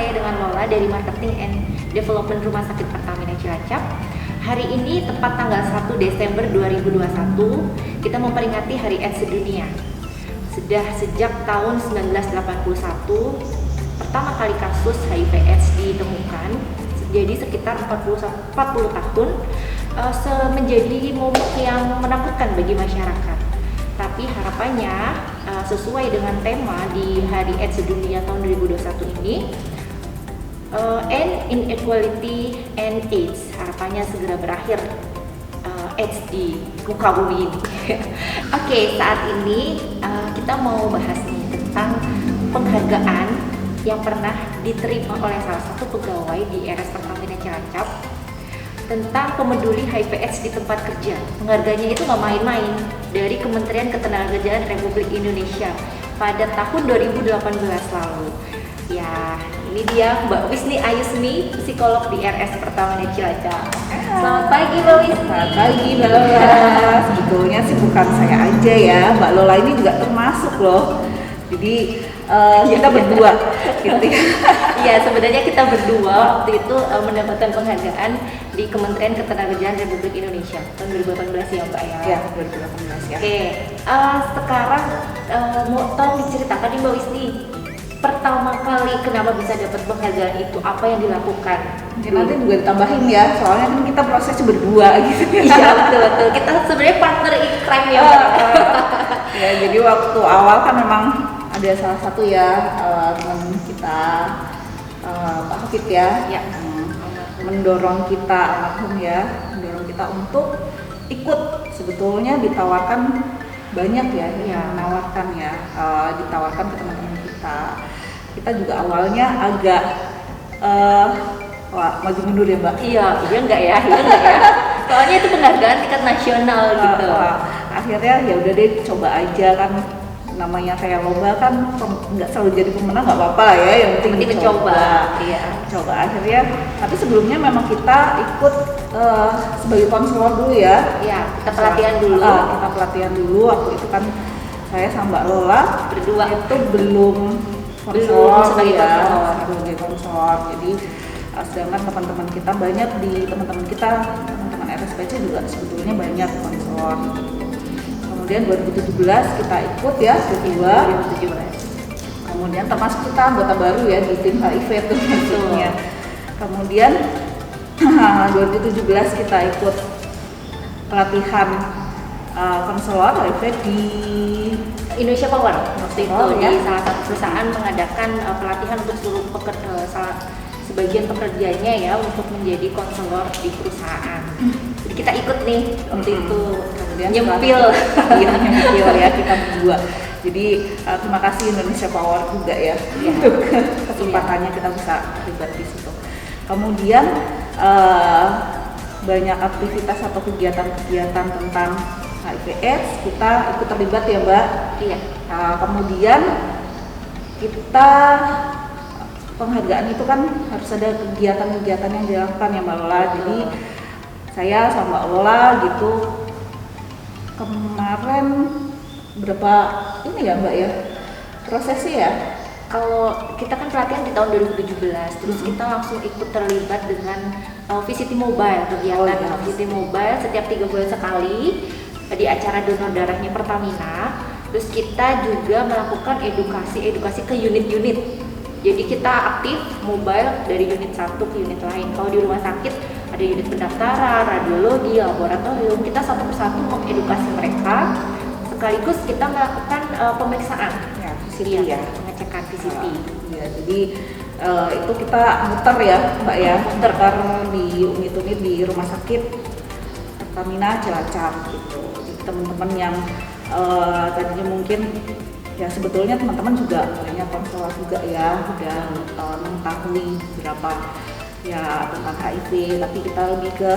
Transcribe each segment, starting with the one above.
saya dengan Lola dari Marketing and Development Rumah Sakit Pertamina Cilacap. Hari ini tepat tanggal 1 Desember 2021, kita memperingati Hari AIDS Sedunia. Sudah sejak tahun 1981, pertama kali kasus HIV AIDS ditemukan, jadi sekitar 40 tahun, menjadi momok yang menakutkan bagi masyarakat. Tapi harapannya sesuai dengan tema di Hari AIDS Sedunia tahun 2021 ini, End Inequality and AIDS, harapannya segera berakhir AIDS di muka bumi ini. Oke, saat ini kita mau bahas nih tentang penghargaan yang pernah diterima oleh salah satu pegawai di RS Pertamina Cilacap tentang pemeduli HIV/AIDS di tempat kerja. Penghargaannya itu nggak main-main, dari Kementerian Ketenagakerjaan Republik Indonesia pada tahun 2018 lalu. Ya, ini dia Mbak Wisni Ayusmi, psikolog di RS Pertamina Cilacap. Selamat pagi Mbak Wisni. Selamat pagi Mbak Lola. Sebetulnya sih bukan saya aja ya, Mbak Lola ini juga termasuk loh. Jadi kita berdua gitu ya. Iya, sebenarnya kita berdua waktu itu mendapatkan penghargaan di Kementerian Ketenagakerjaan Republik Indonesia tahun 2018 ya Mbak ya. Iya, 2018 ya. Oke, sekarang mau tolong diceritakan nih Mbak Wisni, pertama kali kenapa bisa dapat penghargaan itu, apa yang dilakukan? Mungkin nanti juga ditambahin ya, soalnya kan kita prosesnya berdua gitu. Iya betul, kita sebenarnya partner in crime ya Mbak. Ya, jadi waktu awal kan memang ada salah satu ya teman kita Pak Hafid ya, mendorong kita almarhum ya, mendorong kita untuk ikut. Sebetulnya ditawarkan banyak ya, menawarkan ya, ditawarkan ke teman-teman kita. Kita juga awalnya agak maju mundur ya Mbak. Iya enggak ya. Soalnya itu penghargaan tingkat nasional gitu. Akhirnya ya udah deh, coba aja kan, namanya kayak lomba kan nggak selalu jadi pemenang, nggak apa-apa ya, yang penting coba. Iya. Coba akhirnya, tapi sebelumnya memang kita ikut sebagai konselor dulu ya. Iya, kita pelatihan dulu. Kita pelatihan dulu, waktu itu kan saya sama Mbak Lola berdua itu belum konselor sebagai konselor. Jadi sedangkan teman-teman kita banyak di teman-teman RSPC juga sebetulnya banyak konselor. Kemudian 2017 kita ikut ya, kedua. 2017. Kemudian termasuk kita anggota baru ya di tim HIV tuh maksudnya. Kemudian 2017 kita ikut pelatihan konselor HIV di Indonesia Power waktu itu ya. Di salah satu perusahaan mengadakan pelatihan untuk seluruh sebagian pekerjanya ya untuk menjadi konselor di perusahaan. Jadi kita ikut nih waktu itu. Kemudian nyempil ya kita berdua. Jadi terima kasih Indonesia Power juga ya untuk kesempatannya kita bisa terlibat di situ. Kemudian banyak aktivitas atau kegiatan-kegiatan tentang HIV/AIDS kita ikut terlibat ya Mbak. Iya. Kemudian kita penghargaan itu kan harus ada kegiatan-kegiatan yang dilakukan ya Mbak Lola. Jadi saya sama Mbak Lola gitu kemarin berapa ini ya Mbak ya prosesnya ya. Kalau kita kan pelatihan di tahun 2017, terus kita langsung ikut terlibat dengan VCT Mobile, kegiatan VCT Mobile setiap 3 bulan sekali di acara donor darahnya Pertamina. Terus kita juga melakukan edukasi ke unit-unit. Jadi kita aktif mobile dari unit satu ke unit lain. Kalau di rumah sakit ada unit pendaftaran, radiologi, laboratorium, kita satu persatu mengedukasi mereka. Sekaligus kita melakukan pemeriksaan, VCT ya, pengecekan VCT. Ya, jadi itu kita muter ya Mbak ya, muter di unit-unit di rumah sakit Pertamina Cilacap gitu. Jadi teman-teman yang tadinya mungkin ya sebetulnya teman-teman juga banyak konselor juga ya, udah mengetahui berapa ya tentang HIV, tapi kita lebih ke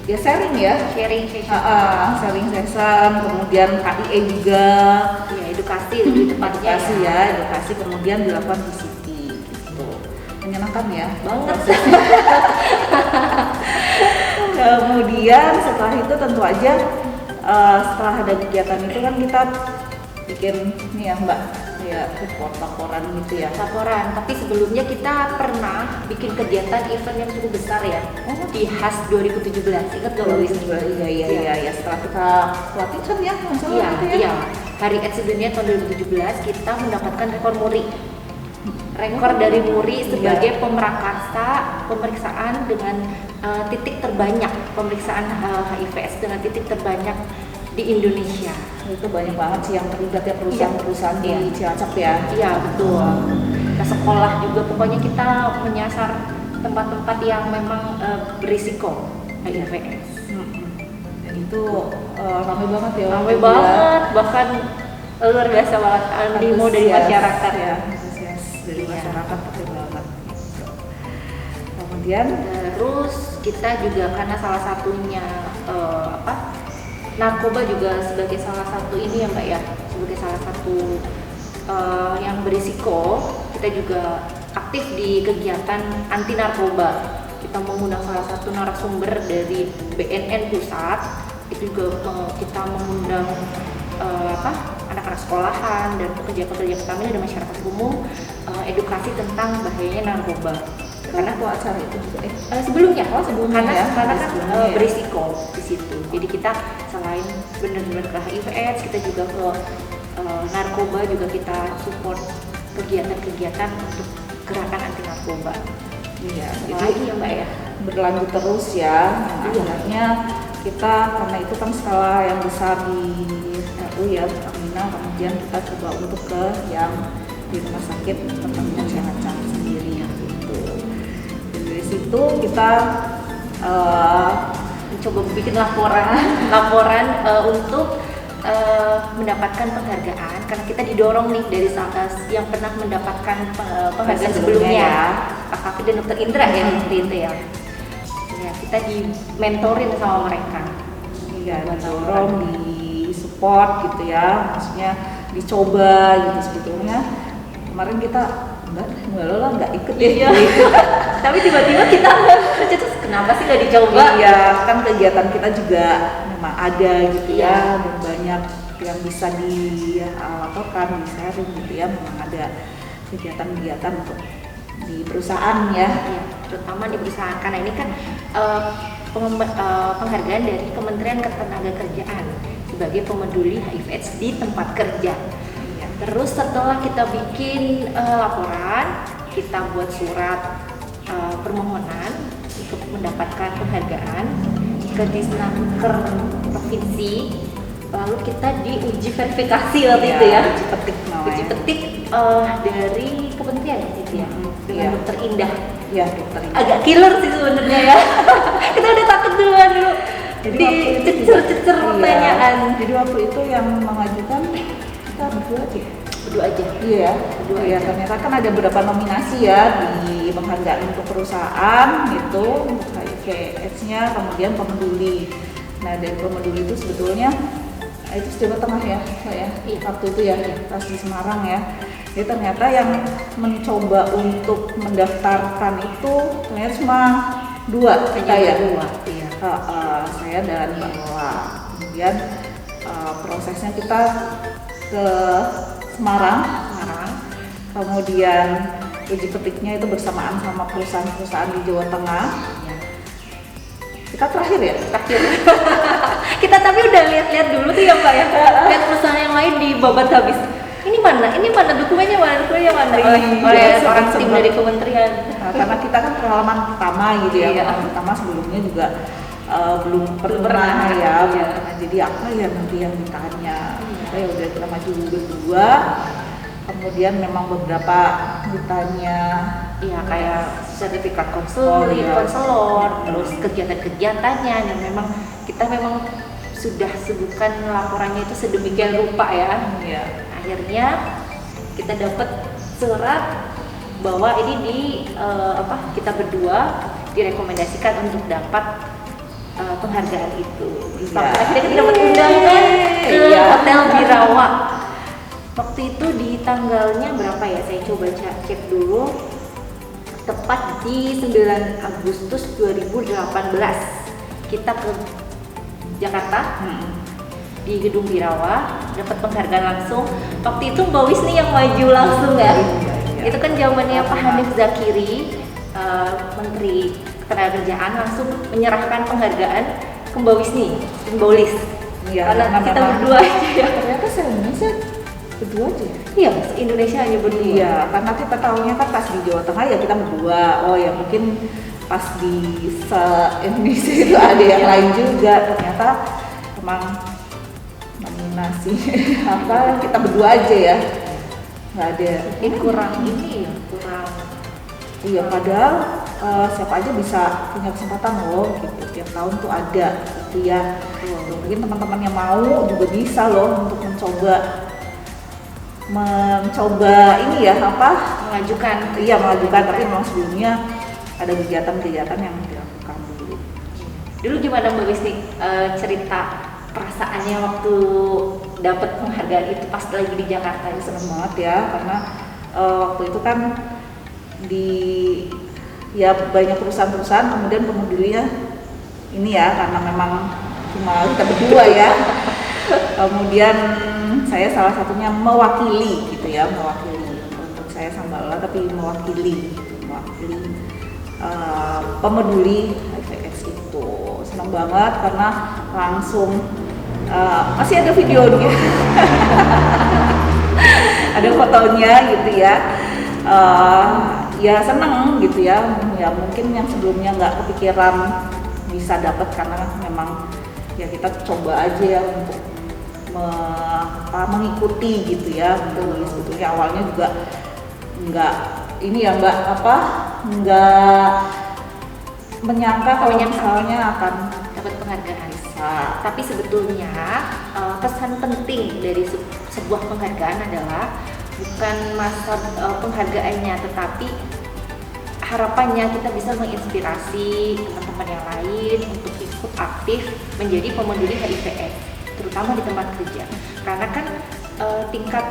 ya sharing session, kemudian KIE juga ya, edukasi lebih tepatnya edukasi kemudian dilakukan VCT gitu. Menyenangkan ya banget. Kemudian setelah itu tentu aja setelah ada kegiatan itu kan kita bikin nih ya Mbak kayak report laporan gitu ya. Laporan, tapi sebelumnya kita pernah bikin kegiatan event yang cukup besar ya. Di HAS 2017. Ingat gak Mbak Wisnu? Iya. Setelah kita pelatihan ya, Iya. Hari AIDS Sedunia tahun 2017 kita mendapatkan rekor muri. Rekor dari muri sebagai pemeriksaan dengan titik terbanyak, pemeriksaan HIV/AIDS dengan titik terbanyak di Indonesia. Itu banyak banget sih yang terlibat ya, perusahaan-perusahaan di Cilacap ya. Iya betul. Nah, sekolah juga pokoknya kita menyasar tempat-tempat yang memang berisiko HIV/AIDS. Dan itu ramai banget ya. Ramai banget, bahkan luar biasa banget animo dari masyarakat ya. Antusias dari masyarakat itu banget. Kemudian terus kita juga karena salah satunya narkoba juga sebagai salah satu ini ya Mbak ya, sebagai salah satu yang berisiko, kita juga aktif di kegiatan anti narkoba. Kita mengundang salah satu narasumber dari BNN Pusat, itu juga kita mengundang anak-anak sekolahan dan pekerja-pekerja Pertamina dan masyarakat umum edukasi tentang bahayanya narkoba. karena aku acara itu juga sebelumnya sebelumnya karena kan berisiko di situ. Jadi kita selain benar-benar ke HIV/AIDS, kita juga ke narkoba juga kita support kegiatan-kegiatan untuk gerakan anti narkoba. Iya, jadi ya Mbak ya berlanjut terus ya. Akhirnya kita karena itu kan skala yang besar di RU ya Pertamina, kemudian kita coba untuk ke yang di rumah sakit Pertamina Cilacap sendiri gitu. Dari situ kita mencoba bikin laporan untuk mendapatkan penghargaan karena kita didorong nih dari yang pernah mendapatkan penghargaan sebelumnya ya. Pak Kafi dan Dr. Indra ya seperti itu ya. Ya kita di mentorin sama mereka. Iya, didorong, di support gitu ya, maksudnya dicoba gitu sebetulnya. Kemarin kita nggak ikut ya. Tapi tiba-tiba kita kenapa sih nggak dicoba? Iya, kan kegiatan kita juga memang ada gitu ya, dan banyak yang bisa dilakukan, di-sharing gitu ya. Memang ada kegiatan-kegiatan untuk di perusahaan ya, terutama di perusahaan karena ini kan penghargaan dari Kementerian Ketenagakerjaan sebagai pemeduli HIV/AIDS di tempat kerja. Terus setelah kita bikin laporan, kita buat surat permohonan untuk mendapatkan penghargaan ke Disnaker Provinsi. Lalu kita diuji verifikasi waktu itu ya, uji petik dari kementerian gitu ya, dengan Dokter Indah. Ya, Dokter Indah. Agak killer sih sebenarnya ya. Kita udah takut duluan dulu. Jadi cecer pertanyaan. Jadi waktu itu yang mengajukan kita berdua aja. Iya, berdua ya. Ternyata kan ada beberapa nominasi ya di penghargaan untuk perusahaan gitu, untuk HIV/AIDS-nya, kemudian pemeduli. Nah, dari pemeduli itu sebetulnya itu Jawa Tengah ya, Pak ya. Waktu itu ya, pas di Semarang ya. Jadi ternyata yang mencoba untuk mendaftarkan itu ternyata cuma dua kita ya. Saya dan Mbak Lola. Kemudian prosesnya kita ke Semarang. Kemudian uji petiknya itu bersamaan sama perusahaan-perusahaan di Jawa Tengah. Kita terakhir ya? Terakhir. Kita tapi udah lihat-lihat dulu tuh ya Pak ya. Lihat perusahaan yang lain di babat habis. Ini mana dokumennya oleh orang tim dari kementerian. Karena kita kan pengalaman pertama gitu ya. Pengalaman pertama sebelumnya juga belum pernah ya. Jadi apa ya nanti yang ditanya. Ya udah kita maju berdua. Kemudian memang beberapa ditanya kayak sertifikat konselor, terus kegiatan-kegiatannya dan memang kita sudah sebutkan laporannya itu sedemikian rupa ya. Akhirnya kita dapat surat bahwa ini kita berdua direkomendasikan untuk dapat penghargaan itu. Akhirnya kita dapat undangan ke Hotel Birawa. Waktu itu di tanggalnya berapa ya? Saya coba cek dulu. Tepat di 9 Agustus 2018 kita ke Jakarta. di Gedung Birawa, dapat penghargaan langsung. Waktu itu Mbak Wisni yang maju langsung ya. Itu kan zamannya Pak Hanif Zakiri, Menteri Ketenagakerjaan, langsung menyerahkan penghargaan ke Mbak Wisni, simbolis. Iya, karena kita berdua aja ya. Ternyata se-Indonesia berdua aja ya? Iya, Indonesia hanya berdua. Iya, karena kita tahunya kan pas di Jawa Tengah ya kita berdua. Oh ya mungkin pas di se-Indonesia itu ada yang lain juga. Ternyata emang nominasi apa kita berdua aja ya, nggak ada. Ini kurang ini ya, kurang. Iya, padahal siapa aja bisa punya kesempatan loh gitu. Tiap tahun tuh ada gitu ya. Mungkin teman-teman yang mau juga bisa loh untuk mencoba ini ya apa? Mengajukan. Iya, mengajukan, tapi memang sebelumnya ada kegiatan-kegiatan yang dilakukan dulu. Dulu gimana Mbak Wisni cerita perasaannya waktu dapat penghargaan itu pas lagi di Jakarta? Seneng banget ya, karena waktu itu kan ya banyak perusahaan-perusahaan kemudian pemedulinya ini ya, karena memang cuma kita berdua ya. Kemudian saya salah satunya mewakili gitu ya, untuk saya Sambala tapi mewakili pemeduli HIV/AIDS itu. Senang banget karena langsung masih ada videonya. Ada fotonya gitu ya. Ya seneng gitu ya mungkin yang sebelumnya nggak kepikiran bisa dapat, karena memang ya kita coba aja ya untuk mengikuti gitu ya. Sebetulnya awalnya juga nggak ini ya Mbak nggak menyangka kalau misalnya akan dapat penghargaan. bisa. Tapi sebetulnya pesan penting dari sebuah penghargaan adalah bukan masa penghargaannya, tetapi harapannya kita bisa menginspirasi teman-teman yang lain untuk ikut aktif menjadi pemeduli HIV/AIDS, terutama di tempat kerja. Karena kan tingkat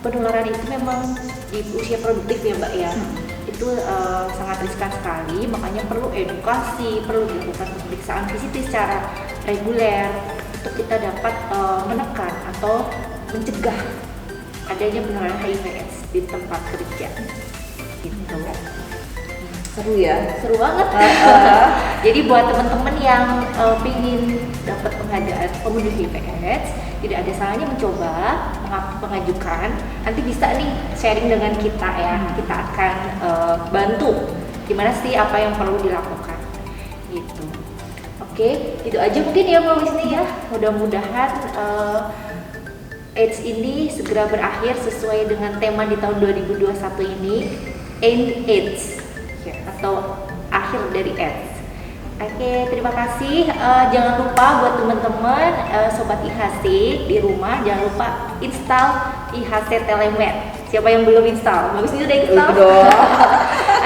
penularan itu memang di usia produktif ya Mbak ya, itu sangat riskan sekali, makanya perlu edukasi, perlu dilakukan pemeriksaan fisik secara reguler untuk kita dapat menekan atau mencegah adanya penularan HIV/AIDS di tempat kerja. Gitu. Seru ya, seru banget. Jadi buat teman-teman yang ingin dapat penghargaan pemeduli HIV/AIDS, tidak ada salahnya mencoba mengajukan. Nanti bisa nih sharing dengan kita ya. Kita akan bantu gimana sih apa yang perlu dilakukan. Gitu. Oke, itu aja mungkin ya Mbak Wisni ya. Mudah-mudahan AIDS ini segera berakhir sesuai dengan tema di tahun 2021 ini, End AIDS, atau akhir dari AIDS. Oke, terima kasih. Jangan lupa buat teman-teman sobat IHC di rumah, jangan lupa install IHC Telemed. Siapa yang belum install? Bagus ini udah install.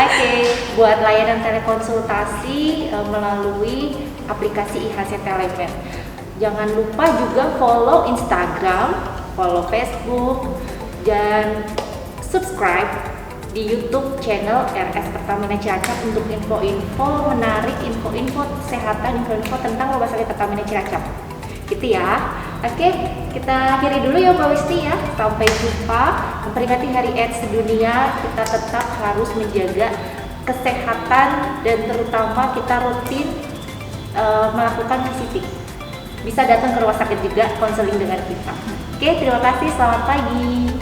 Oke, buat layanan telekonsultasi melalui aplikasi IHC Telemed. Jangan lupa juga follow Instagram, follow Facebook, dan subscribe di YouTube channel RS Pertamina Cilacap untuk info-info menarik, info-info kesehatan, info-info tentang Rumah Sakit Pertamina Cilacap. Gitu ya. Oke, kita akhiri dulu ya Mbak Wisni ya. Sampai jumpa. Memperingati Hari AIDS Sedunia, kita tetap harus menjaga kesehatan dan terutama kita rutin melakukan PCT. Bisa datang ke rumah sakit juga konseling dengan kita. Oke, terima kasih. Selamat pagi.